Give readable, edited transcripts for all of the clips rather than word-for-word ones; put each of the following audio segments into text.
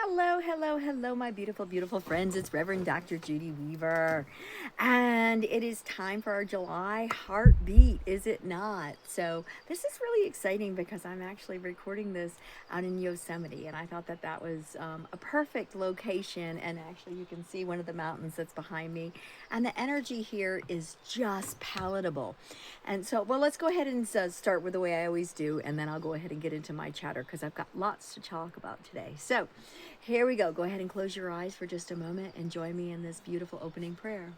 Hello, hello, hello, my beautiful, beautiful friends. It's Reverend Dr. Judi Weaver. And it is time for our July Heartbeat, is it not? So, this is really exciting because I'm actually recording this out in Yosemite. And I thought that that was a perfect location. And actually, you can see one of the mountains that's behind me. And the energy here is just palatable. And so, well, let's go ahead and start with the way I always do. And then I'll go ahead and get into my chatter because I've got lots to talk about today. So, here we go. Go ahead and close your eyes for just a moment and join me in this beautiful opening prayer.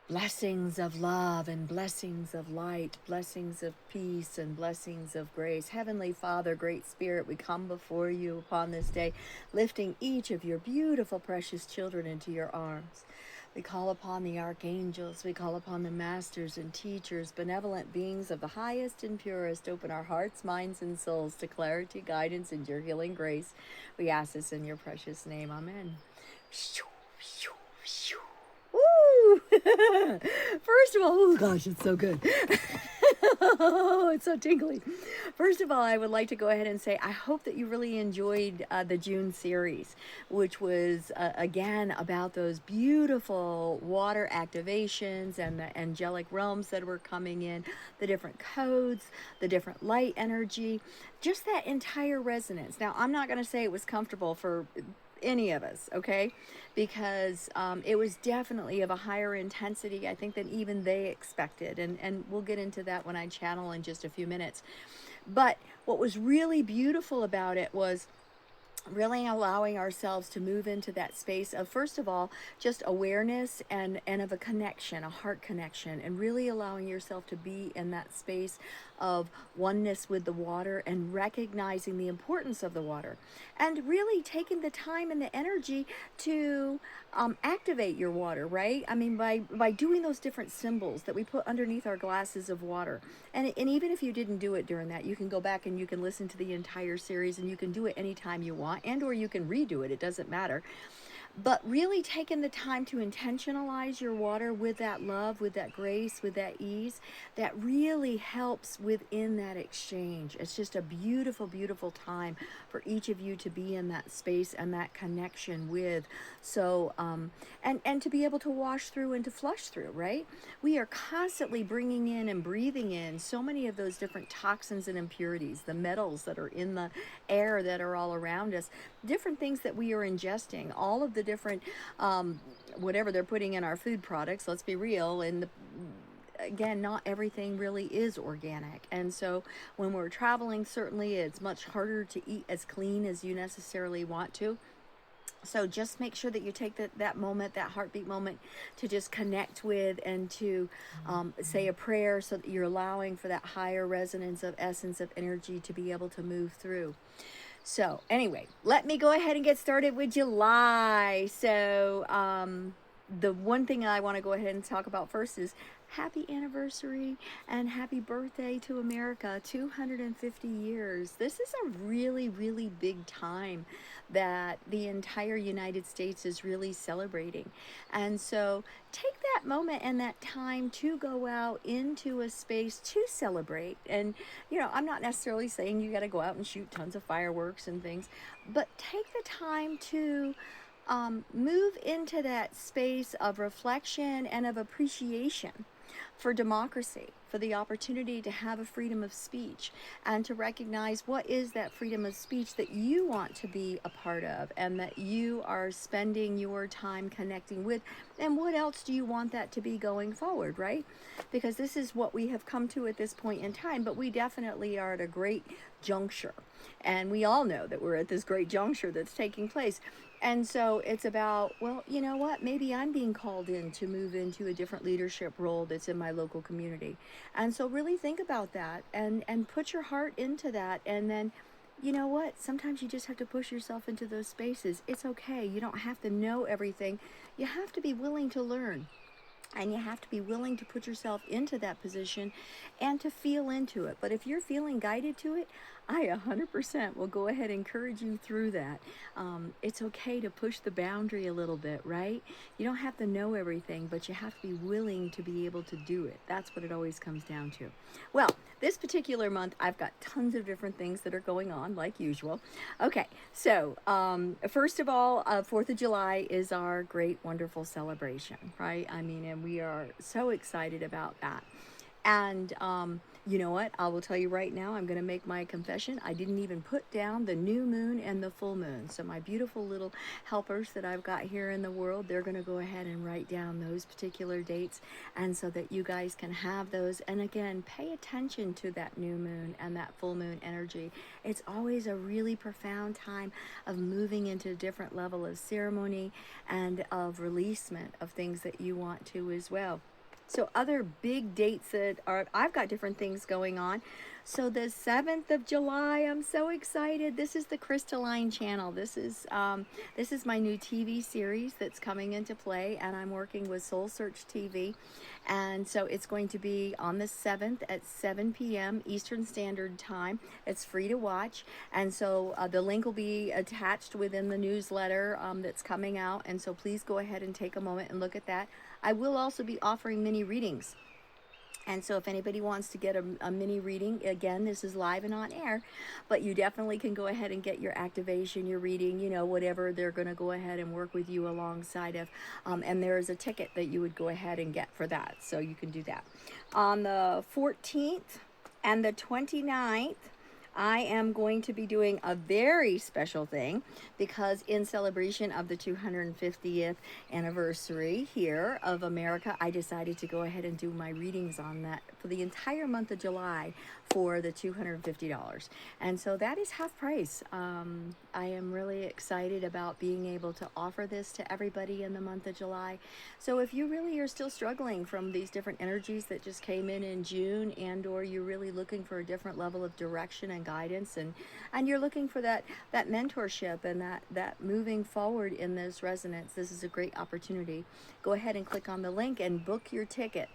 Blessings of love and blessings of light, blessings of peace and blessings of grace. Heavenly Father, Great Spirit, we come before you upon this day, lifting each of your beautiful, precious children into your arms. We call upon the archangels, we call upon the masters and teachers, benevolent beings of the highest and purest. Open our hearts, minds, and souls to clarity, guidance, and your healing grace. We ask this in your precious name. Amen. Woo! First of all, oh gosh, it's so good. Oh, it's so tingly. First of all, I would like to go ahead and say I hope that you really enjoyed the June series, which was again about those beautiful water activations and the angelic realms that were coming in, the different codes, the different light energy, just that entire resonance. Now, I'm not going to say it was comfortable for any of us, okay, because it was definitely of a higher intensity, I think, than even they expected, and we'll get into that when I channel in just a few minutes. But what was really beautiful about it was really allowing ourselves to move into that space of, first of all, just awareness and of a connection, a heart connection, and really allowing yourself to be in that space of oneness with the water and recognizing the importance of the water, and really taking the time and the energy to activate your water, right? I mean, by doing those different symbols that we put underneath our glasses of water. And even if you didn't do it during that, you can go back and you can listen to the entire series, and you can do it anytime you want, and or you can redo it. It doesn't matter. But really taking the time to intentionalize your water with that love, with that grace, with that ease, that really helps within that exchange. It's just a beautiful, beautiful time for each of you to be in that space and that connection with. So, and to be able to wash through and to flush through, right? We are constantly bringing in and breathing in so many of those different toxins and impurities, the metals that are in the air that are all around us, different things that we are ingesting, all of the different whatever they're putting in our food products, let's be real, and again, not everything really is organic. And so when we're traveling, certainly it's much harder to eat as clean as you necessarily want to. So just make sure that you take that moment, that heartbeat moment, to just connect with and to say a prayer so that you're allowing for that higher resonance of essence of energy to be able to move through. So anyway, let me go ahead and get started with July. So the one thing I want to go ahead and talk about first is happy anniversary and happy birthday to America, 250 years. This is a really, really big time that the entire United States is really celebrating. And so take that moment and that time to go out into a space to celebrate. And, you know, I'm not necessarily saying you got to go out and shoot tons of fireworks and things, but take the time to move into that space of reflection and of appreciation for democracy, for the opportunity to have a freedom of speech, and to recognize what is that freedom of speech that you want to be a part of and that you are spending your time connecting with, and what else do you want that to be going forward, right? Because this is what we have come to at this point in time, but we definitely are at a great juncture, and we all know that we're at this great juncture that's taking place. And so it's about, well, you know what? Maybe I'm being called in to move into a different leadership role that's in my local community. And so really think about that and put your heart into that. And then, you know what? Sometimes you just have to push yourself into those spaces. It's okay. You don't have to know everything. You have to be willing to learn. And you have to be willing to put yourself into that position and to feel into it. But if you're feeling guided to it, I 100% will go ahead and encourage you through that. It's okay to push the boundary a little bit, right? You don't have to know everything, but you have to be willing to be able to do it. That's what it always comes down to. Well, this particular month, I've got tons of different things that are going on, like usual. Okay, so first of all, 4th of July is our great, wonderful celebration, right? I mean, and we are so excited about that. And you know what? I will tell you right now, I'm going to make my confession. I didn't even put down the new moon and the full moon. So my beautiful little helpers that I've got here in the world, they're going to go ahead and write down those particular dates, and so that you guys can have those. And again, pay attention to that new moon and that full moon energy. It's always a really profound time of moving into a different level of ceremony and of releasement of things that you want to as well. So other big dates that are, I've got different things going on. So the 7th of July, I'm so excited. This is the Crystalline channel. This is my new TV series that's coming into play, and I'm working with Soul Search TV. And so it's going to be on the 7th at 7 p.m. Eastern Standard Time. It's free to watch. And so the link will be attached within the newsletter that's coming out. And so please go ahead and take a moment and look at that. I will also be offering mini readings. And so if anybody wants to get a mini reading, again, this is live and on air, but you definitely can go ahead and get your activation, your reading, you know, whatever they're going to go ahead and work with you alongside of. And there is a ticket that you would go ahead and get for that. So you can do that. On the 14th and the 29th, I am going to be doing a very special thing, because in celebration of the 250th anniversary here of America, I decided to go ahead and do my readings on that for the entire month of July for the $250. And so that is half price. I am really excited about being able to offer this to everybody in the month of July. So if you really are still struggling from these different energies that just came in June, and or you're really looking for a different level of direction and guidance, and you're looking for that mentorship and that moving forward in this resonance, this is a great opportunity. Go ahead and click on the link and book your ticket.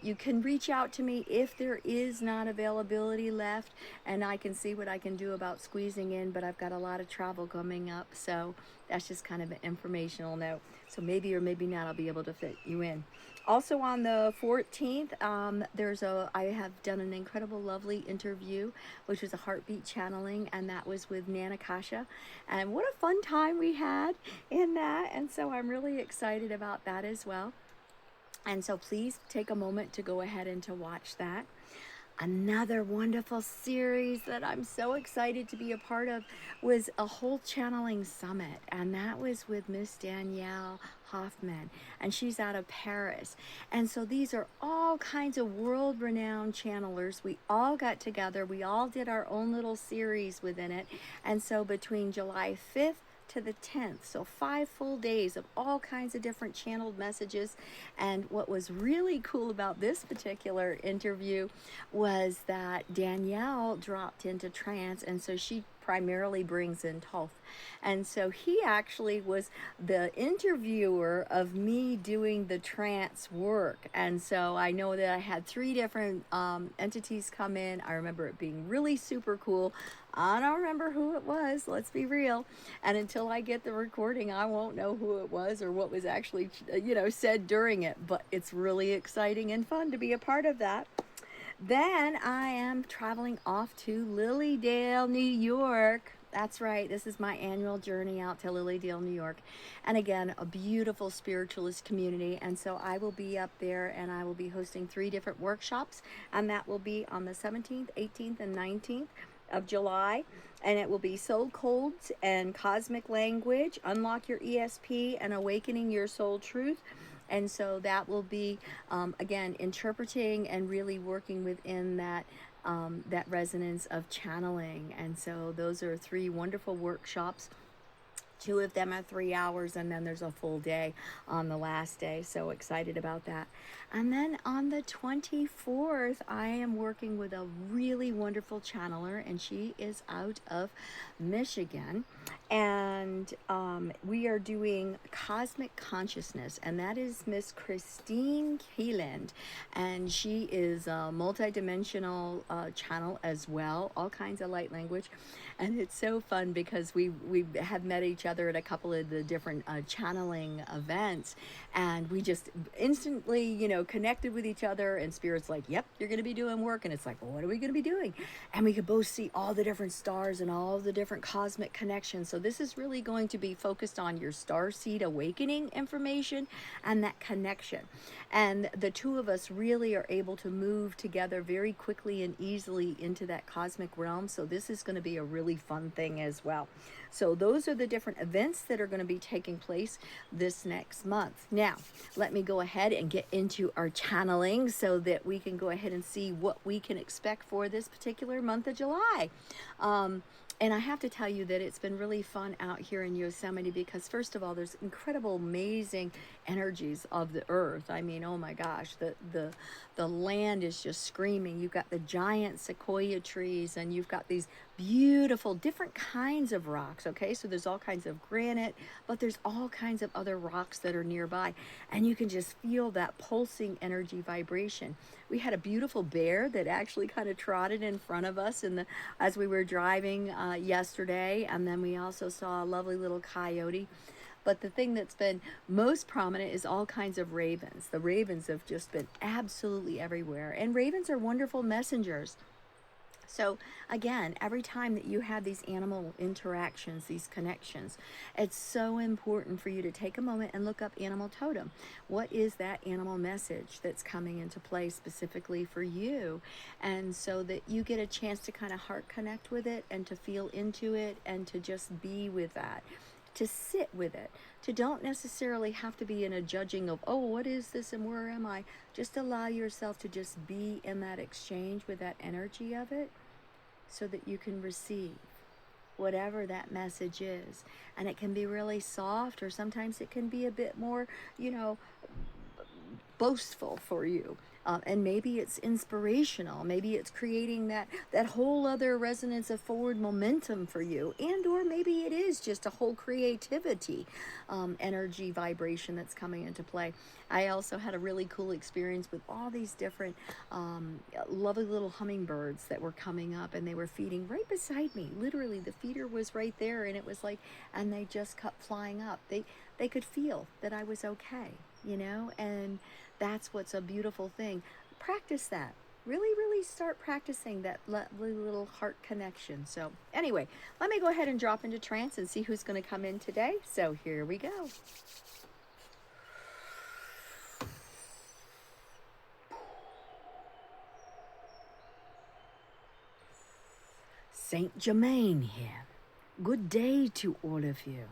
You can reach out to me if there is not availability left, and I can see what I can do about squeezing in, but I've got a lot of travel coming up, so that's just kind of an informational note. So maybe or maybe not I'll be able to fit you in. Also on the 14th, I have done an incredible, lovely interview, which was a HeartBEat channeling, and that was with Nana Kasha. And what a fun time we had in that. And so I'm really excited about that as well. And so please take a moment to go ahead and to watch that. Another wonderful series that I'm so excited to be a part of was a whole channeling summit, and that was with Miss Danielle Hoffman, and she's out of Paris. And so these are all kinds of world-renowned channelers. We all got together, we all did our own little series within it. And so between July 5th to the 10th, so 5 full days of all kinds of different channeled messages. And what was really cool about this particular interview was that Danielle dropped into trance, and so she primarily brings in Toph. And so he actually was the interviewer of me doing the trance work. And so I know that I had 3 different entities come in. I remember it being really super cool. I don't remember who it was, let's be real. And until I get the recording, I won't know who it was or what was actually, said during it. But it's really exciting and fun to be a part of that. Then I am traveling off to Lilydale, New York. That's right, this is my annual journey out to Lilydale, New York. And again, a beautiful spiritualist community. And so I will be up there, and I will be hosting 3 different workshops. And that will be on the 17th, 18th, and 19th of July. And it will be Soul Codes and Cosmic Language, Unlock Your ESP, and Awakening Your Soul Truth. And so that will be, again, interpreting and really working within that resonance of channeling. And so those are 3 wonderful workshops Two of them are 3 hours, and then there's a full day on the last day. So excited about that. And then on the 24th, I am working with a really wonderful channeler, and she is out of Michigan. And we are doing Cosmic Consciousness, and that is Miss Christine Keeland. And she is a multidimensional channel as well, all kinds of light language. And it's so fun because we have met each other at a couple of the different channeling events, and we just instantly, connected with each other. And Spirit's like, "Yep, you're going to be doing work," and it's like, "Well, what are we going to be doing?" And we could both see all the different stars and all the different cosmic connections. So this is really going to be focused on your starseed awakening information and that connection. And the two of us really are able to move together very quickly and easily into that cosmic realm. So this is going to be a really fun thing as well. So those are the different events that are going to be taking place this next month. Now, let me go ahead and get into our channeling so that we can go ahead and see what we can expect for this particular month of July. And I have to tell you that it's been really fun out here in Yosemite because, first of all, there's incredible, amazing energies of the earth. I mean, oh my gosh, the land is just screaming. You've got the giant sequoia trees, and you've got these beautiful different kinds of rocks. Okay, so there's all kinds of granite, but there's all kinds of other rocks that are nearby, and you can just feel that pulsing energy vibration. We had a beautiful bear that actually kind of trotted in front of us as we were driving yesterday, and then we also saw a lovely little coyote. But the thing that's been most prominent is all kinds of ravens. The ravens have just been absolutely everywhere, and ravens are wonderful messengers. So again, every time that you have these animal interactions, these connections, it's so important for you to take a moment and look up animal totem. What is that animal message that's coming into play specifically for you? And so that you get a chance to kind of heart connect with it and to feel into it and to just be with that, to sit with it, to don't necessarily have to be in a judging of, oh, what is this and where am I? Just allow yourself to just be in that exchange with that energy of it so that you can receive whatever that message is. And it can be really soft, or sometimes it can be a bit more, boastful for you. And maybe it's inspirational. Maybe it's creating that whole other resonance of forward momentum for you. And or maybe it is just a whole creativity energy vibration that's coming into play. I also had a really cool experience with all these different lovely little hummingbirds that were coming up, and they were feeding right beside me. Literally, the feeder was right there, and it was like, and they just kept flying up. They could feel that I was okay, and that's what's a beautiful thing. Practice that. Really, really start practicing that lovely little heart connection. So anyway, let me go ahead and drop into trance and see who's going to come in today. So here we go. Saint Germain here. Good day to all of you.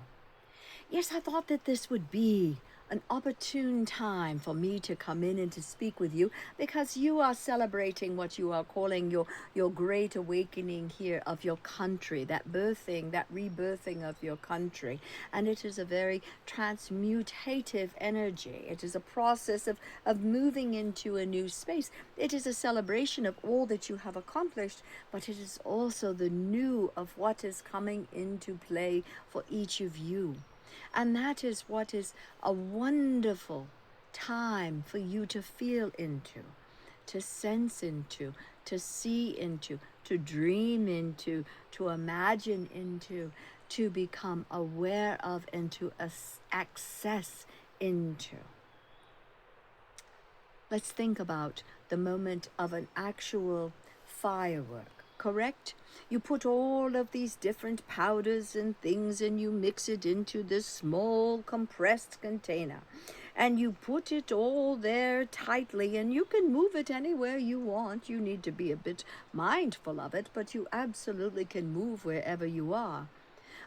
Yes, I thought that this would be an opportune time for me to come in and to speak with you, because you are celebrating what you are calling your great awakening here of your country, that birthing, that rebirthing of your country. And it is a very transmutative energy. It is a process of moving into a new space. It is a celebration of all that you have accomplished, but it is also the new of what is coming into play for each of you. And that is what is a wonderful time for you to feel into, to sense into, to see into, to dream into, to imagine into, to become aware of, and to access into. Let's think about the moment of an actual firework. Correct? You put all of these different powders and things, and you mix it into this small compressed container, and you put it all there tightly, and you can move it anywhere you want. You need to be a bit mindful of it, but you absolutely can move wherever you are.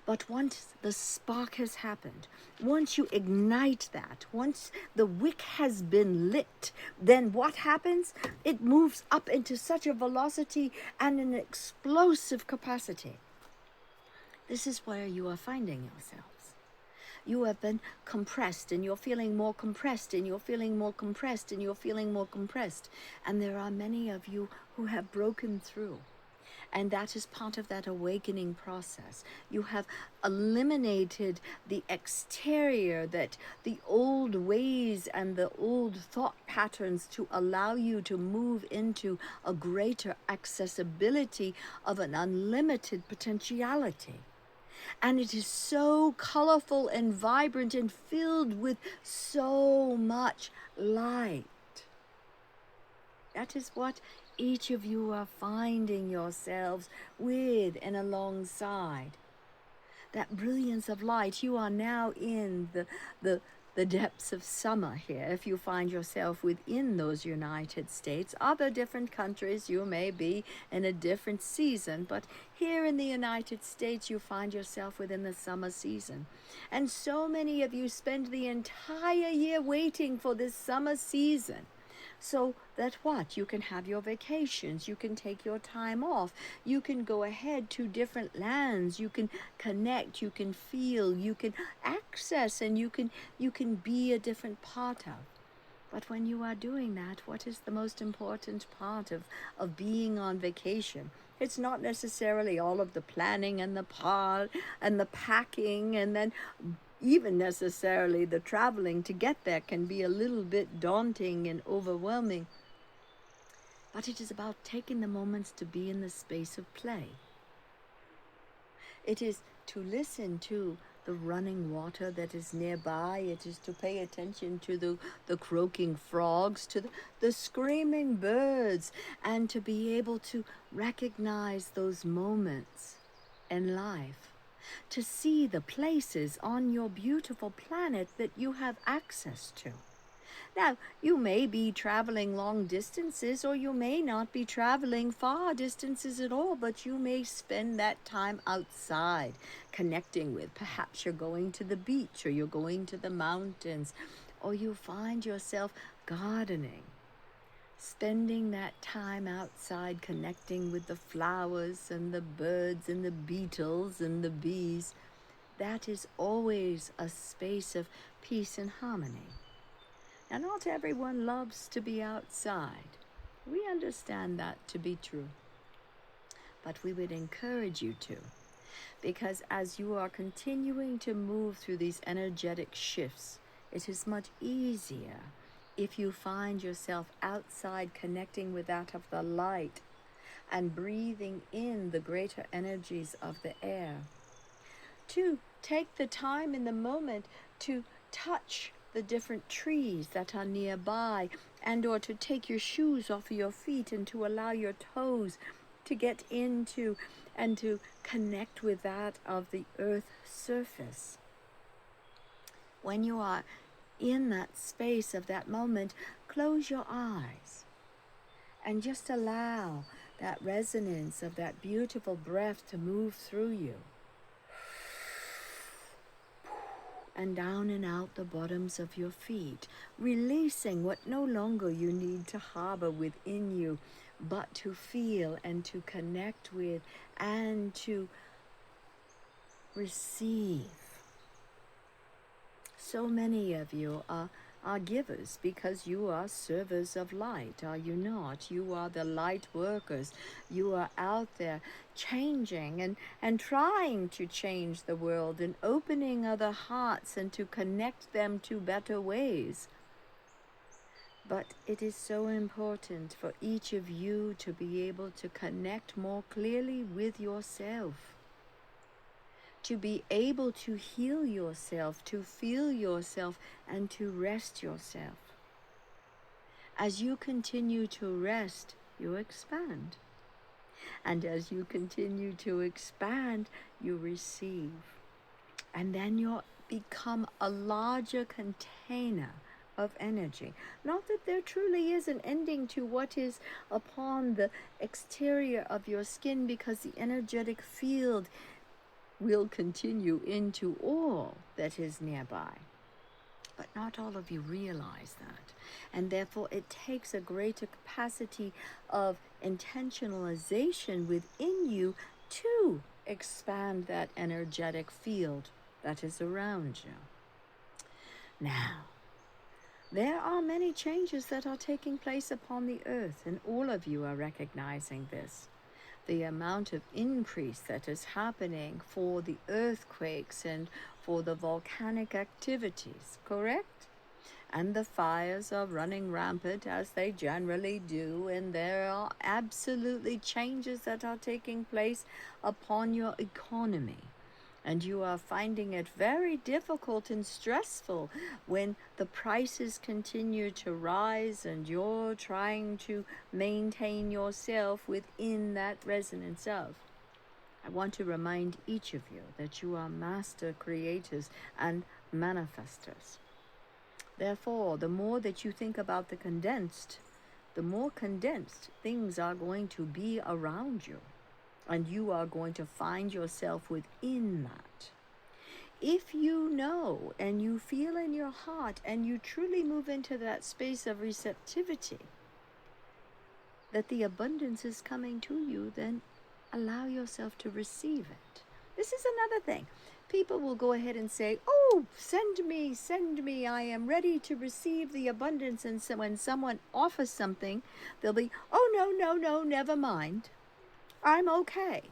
But once the spark has happened, once you ignite that, once the wick has been lit, then what happens? It moves up into such a velocity and an explosive capacity. This is where you are finding yourselves. You have been compressed, and you're feeling more compressed, and you're feeling more compressed, and you're feeling more compressed. And there are many of you who have broken through. And that is part of that awakening process. You have eliminated the exterior, that the old ways and the old thought patterns, to allow you to move into a greater accessibility of an unlimited potentiality. And it is so colorful and vibrant and filled with so much light. That is what each of you are finding yourselves with and alongside. That brilliance of light. You are now in the depths of summer here. If you find yourself within those United States, other different countries, you may be in a different season, but here in the United States, you find yourself within the summer season. And so many of you spend the entire year waiting for this summer season. So that what? You can have your vacations, you can take your time off, you can go ahead to different lands, you can connect, you can feel, you can access, and you can be a different part of. But when you are doing that, what is the most important part of being on vacation? It's not necessarily all of the planning and the packing, and then even necessarily the traveling to get there can be a little bit daunting and overwhelming. But it is about taking the moments to be in the space of play. It is to listen to the running water that is nearby. It is to pay attention to the croaking frogs, to the screaming birds, and to be able to recognize those moments in life. To see the places on your beautiful planet that you have access to. Now, you may be traveling long distances, or you may not be traveling far distances at all, but you may spend that time outside connecting with. Perhaps you're going to the beach, or you're going to the mountains, or you find yourself gardening. Spending that time outside connecting with the flowers and the birds and the beetles and the bees. That is always a space of peace and harmony. Now, not everyone loves to be outside. We understand that to be true. But we would encourage you to, because as you are continuing to move through these energetic shifts, it is much easier if you find yourself outside connecting with that of the light and breathing in the greater energies of the air. To take the time in the moment to touch the different trees that are nearby, and or to take your shoes off of your feet and to allow your toes to get into and to connect with that of the earth's surface. When you are in that space of that moment, close your eyes and just allow that resonance of that beautiful breath to move through you. And down and out the bottoms of your feet, releasing what no longer you need to harbor within you, but to feel and to connect with and to receive. So many of you are givers because you are servers of light, are you not? You are the light workers. You are out there changing and trying to change the world and opening other hearts and to connect them to better ways. But it is so important for each of you to be able to connect more clearly with yourself, to be able to heal yourself, to feel yourself, and to rest yourself. As you continue to rest, you expand. And as you continue to expand, you receive. And then you become a larger container of energy. Not that there truly is an ending to what is upon the exterior of your skin, because the energetic field will continue into all that is nearby. But not all of you realize that. And therefore it takes a greater capacity of intentionalization within you to expand that energetic field that is around you. Now, there are many changes that are taking place upon the earth, and all of you are recognizing this. The amount of increase that is happening for the earthquakes and for the volcanic activities, correct? And the fires are running rampant as they generally do, and there are absolutely changes that are taking place upon your economy. And you are finding it very difficult and stressful when the prices continue to rise and you're trying to maintain yourself within that resonance of. I want to remind each of you that you are master creators and manifestors. Therefore, the more that you think about the condensed, the more condensed things are going to be around you. And you are going to find yourself within that. If you know and you feel in your heart and you truly move into that space of receptivity, that the abundance is coming to you, then allow yourself to receive it. This is another thing. People will go ahead and say, oh, send me, I am ready to receive the abundance. And so when someone offers something, they'll be, oh, no, never mind. I'm okay.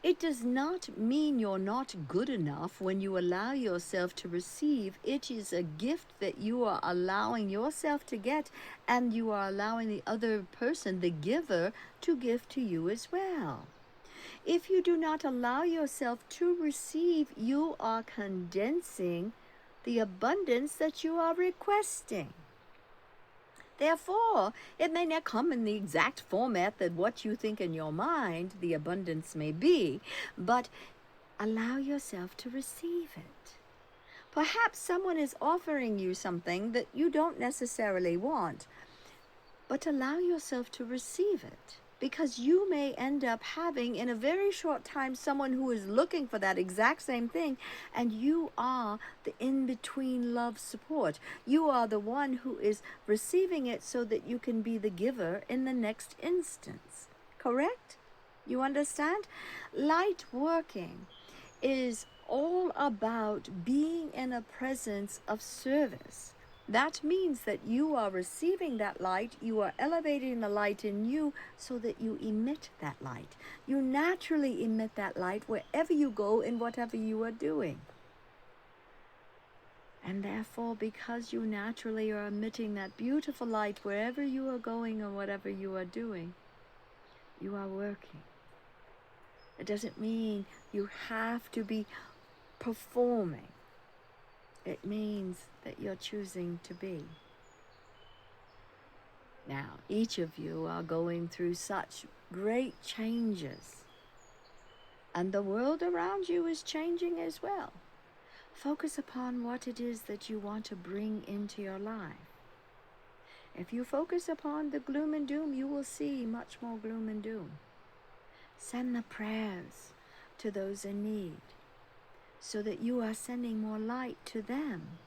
It does not mean you're not good enough when you allow yourself to receive. It is a gift that you are allowing yourself to get, and you are allowing the other person, the giver, to give to you as well. If you do not allow yourself to receive, you are condensing the abundance that you are requesting. Therefore, it may not come in the exact format that what you think in your mind the abundance may be, but allow yourself to receive it. Perhaps someone is offering you something that you don't necessarily want, but allow yourself to receive it, because you may end up having in a very short time someone who is looking for that exact same thing, and you are the in-between love support. You are the one who is receiving it so that you can be the giver in the next instance. Correct? You understand? Light working is all about being in a presence of service. That means that you are receiving that light, you are elevating the light in you so that you emit that light. You naturally emit that light wherever you go in whatever you are doing. And therefore, because you naturally are emitting that beautiful light wherever you are going or whatever you are doing, you are working. It doesn't mean you have to be performing. It means that you're choosing to be. Now, each of you are going through such great changes, and the world around you is changing as well. Focus upon what it is that you want to bring into your life. If you focus upon the gloom and doom, you will see much more gloom and doom. Send the prayers to those in need, so that you are sending more light to them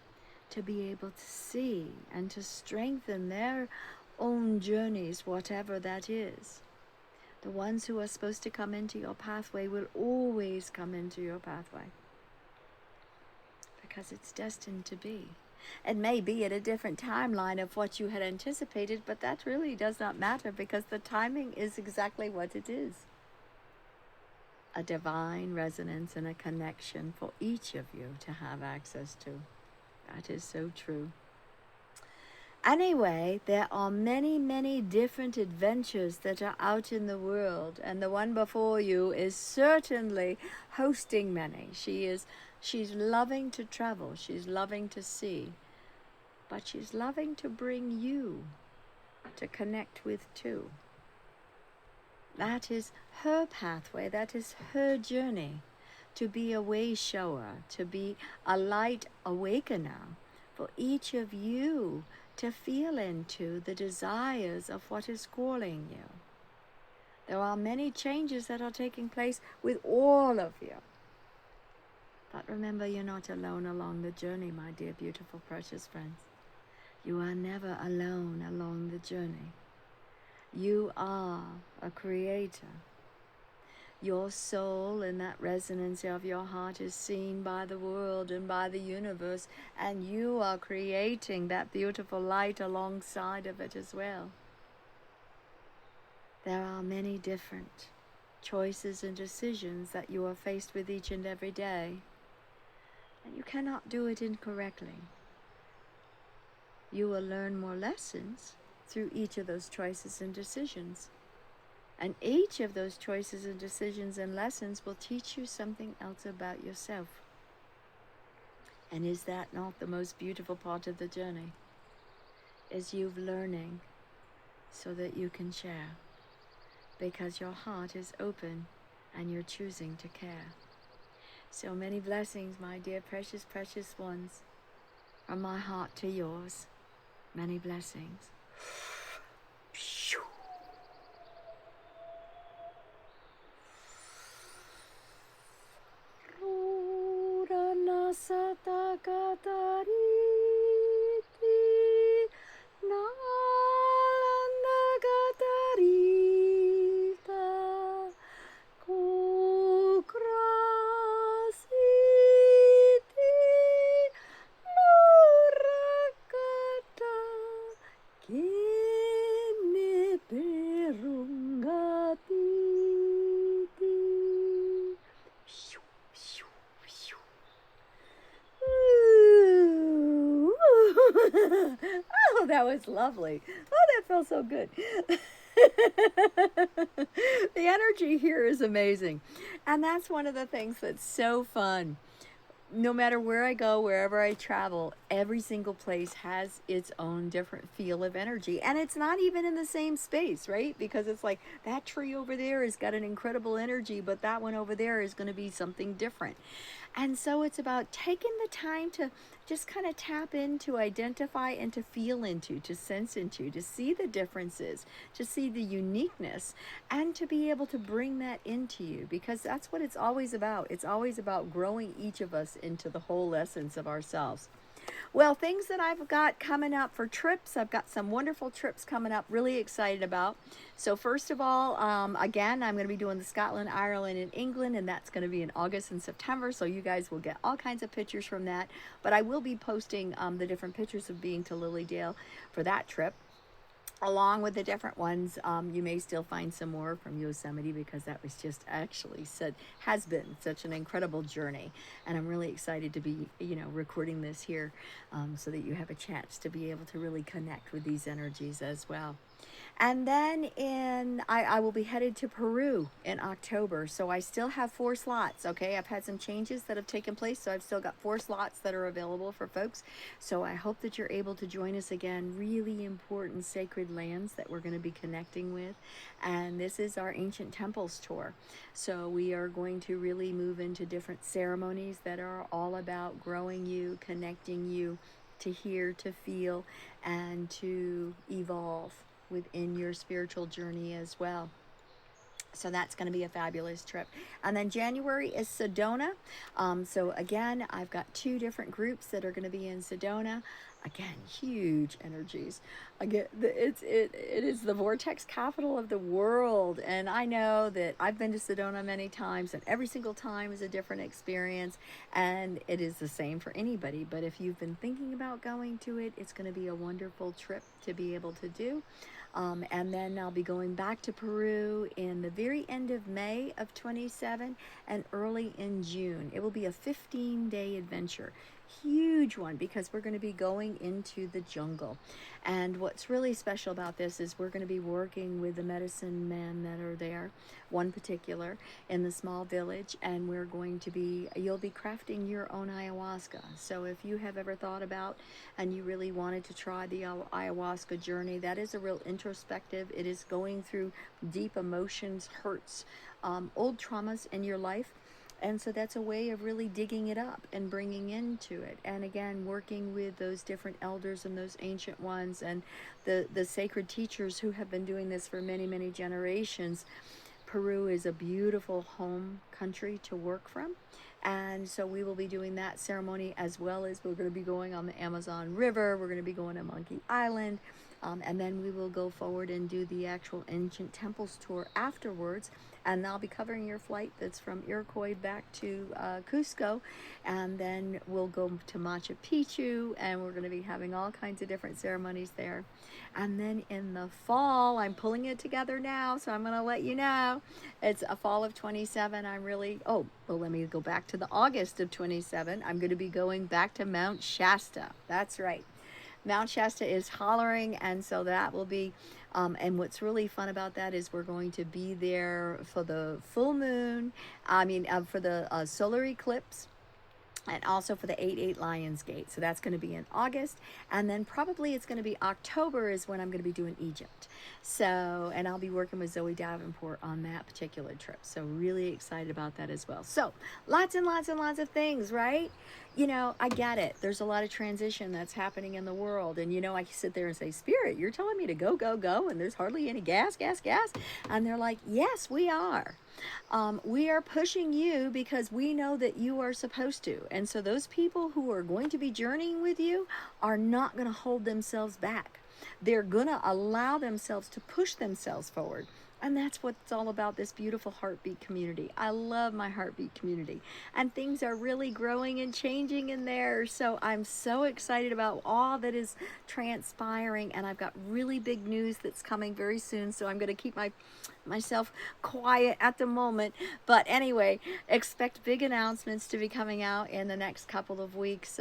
to be able to see and to strengthen their own journeys, whatever that is. The ones who are supposed to come into your pathway will always come into your pathway, because it's destined to be. It may be at a different timeline of what you had anticipated, but that really does not matter, because the timing is exactly what it is. A divine resonance and a connection for each of you to have access to. That is so true. Anyway, there are many, many different adventures that are out in the world, and the one before you is certainly hosting many. She's loving to travel, she's loving to see, but she's loving to bring you to connect with too. That is her pathway, that is her journey, to be a way shower, to be a light awakener for each of you to feel into the desires of what is calling you. There are many changes that are taking place with all of you. But remember, you're not alone along the journey, my dear, beautiful, precious friends. You are never alone along the journey. You are a creator. Your soul and that resonance of your heart is seen by the world and by the universe, and you are creating that beautiful light alongside of it as well. There are many different choices and decisions that you are faced with each and every day, and you cannot do it incorrectly. You will learn more lessons through each of those choices and decisions. And each of those choices and decisions and lessons will teach you something else about yourself. And is that not the most beautiful part of the journey? Is you learning so that you can share. Because your heart is open and you're choosing to care. So many blessings, my dear precious, precious ones. From my heart to yours. Many blessings. Oh, that was lovely. Oh, that felt so good. The energy here is amazing. And that's one of the things that's so fun. No matter where I go, wherever I travel, every single place has its own different feel of energy. And it's not even in the same space, right? Because it's like that tree over there has got an incredible energy, but that one over there is going to be something different. And so it's about taking the time to just kind of tap into, identify, and to feel into, to sense into, to see the differences, to see the uniqueness, and to be able to bring that into you, because that's what it's always about. It's always about growing each of us into the whole essence of ourselves. Well, things that I've got coming up for trips, I've got some wonderful trips coming up, really excited about. So first of all, again, I'm going to be doing the Scotland, Ireland, and England, and that's going to be in August and September, so you guys will get all kinds of pictures from that. But I will be posting the different pictures of being to Lilydale for that trip. Along with the different ones, you may still find some more from Yosemite, because that was just actually has been such an incredible journey, and I'm really excited to be recording this here, so that you have a chance to be able to really connect with these energies as well. And then I will be headed to Peru in October. So I still have 4 slots. Okay. I've had some changes that have taken place. So I've still got 4 slots that are available for folks. So I hope that you're able to join us again. Really important sacred lands that we're going to be connecting with. And this is our Ancient Temples tour. So we are going to really move into different ceremonies that are all about growing you, connecting you to hear, to feel, and to evolve within your spiritual journey as well. So that's going to be a fabulous trip. And then January is Sedona. So again, I've got 2 different groups that are going to be in Sedona. Again, huge energies. Again, it is the vortex capital of the world. And I know that I've been to Sedona many times, and every single time is a different experience. And it is the same for anybody. But if you've been thinking about going to it, it's going to be a wonderful trip to be able to do. And then I'll be going back to Peru in the very end of May of 27 and early in June. It will be a 15-day adventure. Huge one, because we're going to be going into the jungle. And what's really special about this is we're going to be working with the medicine men that are there, one particular, in the small village, and you'll be crafting your own ayahuasca. So if you have ever thought about and you really wanted to try the ayahuasca journey, that is a real introspective. It is going through deep emotions, hurts, old traumas in your life. And so that's a way of really digging it up and bringing into it. And again, working with those different elders and those ancient ones and the sacred teachers who have been doing this for many, many generations. Peru is a beautiful home country to work from. And so we will be doing that ceremony, as well as we're going to be going on the Amazon River. We're going to be going to Monkey Island. And then we will go forward and do the actual Ancient Temples tour afterwards. And I'll be covering your flight that's from Iroquois back to Cusco. And then we'll go to Machu Picchu, and we're going to be having all kinds of different ceremonies there. And then in the fall, I'm pulling it together now, so I'm going to let you know. It's a fall of 27. I'm really, oh, well, let me go back to the August of 27. I'm going to be going back to Mount Shasta. That's right. Mount Shasta is hollering, and so that will be, and what's really fun about that is we're going to be there for the full moon, for the solar eclipse, and also for the 8/8 Lions Gate. So that's going to be in August, and then probably it's going to be October is when I'm going to be doing Egypt. So, and I'll be working with Zoe Davenport on that particular trip. So really excited about that as well. So lots and lots and lots of things, right? You know, I get it. There's a lot of transition that's happening in the world. And, you know, I sit there and say, Spirit, you're telling me to go, go, go, and there's hardly any gas. And they're like, yes, we are. We are pushing you because we know that you are supposed to. And so those people who are going to be journeying with you are not going to hold themselves back. They're going to allow themselves to push themselves forward. And that's what it's all about, this beautiful HeartBEat community. I love my HeartBEat community. And things are really growing and changing in there. So I'm so excited about all that is transpiring. And I've got really big news that's coming very soon. So I'm going to keep myself quiet at the moment. But anyway, expect big announcements to be coming out in the next couple of weeks.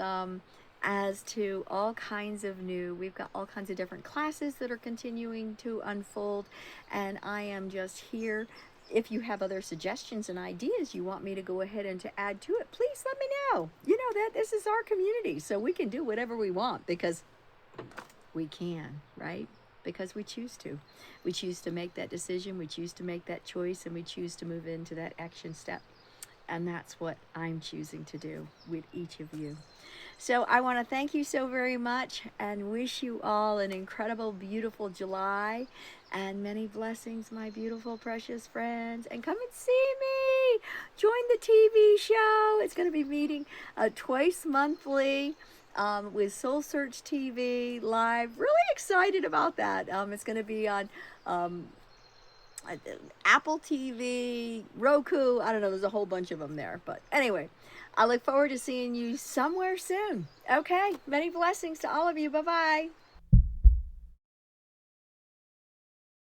As to all kinds of we've got all kinds of different classes that are continuing to unfold, and I am just here. If you have other suggestions and ideas you want me to go ahead and to add to it, please let me know. You know that this is our community, so we can do whatever we want because we can, right? Because we choose to. We choose to make that decision, we choose to make that choice, and we choose to move into that action step. And that's what I'm choosing to do with each of you. So I want to thank you so very much and wish you all an incredible, beautiful July and many blessings, my beautiful, precious friends. And come and see me. Join the TV show. It's going to be meeting twice monthly with Soul Search TV live. Really excited about that. It's going to be on Apple TV, Roku, I don't know, there's a whole bunch of them there. But anyway, I look forward to seeing you somewhere soon. Okay, many blessings to all of you. Bye-bye.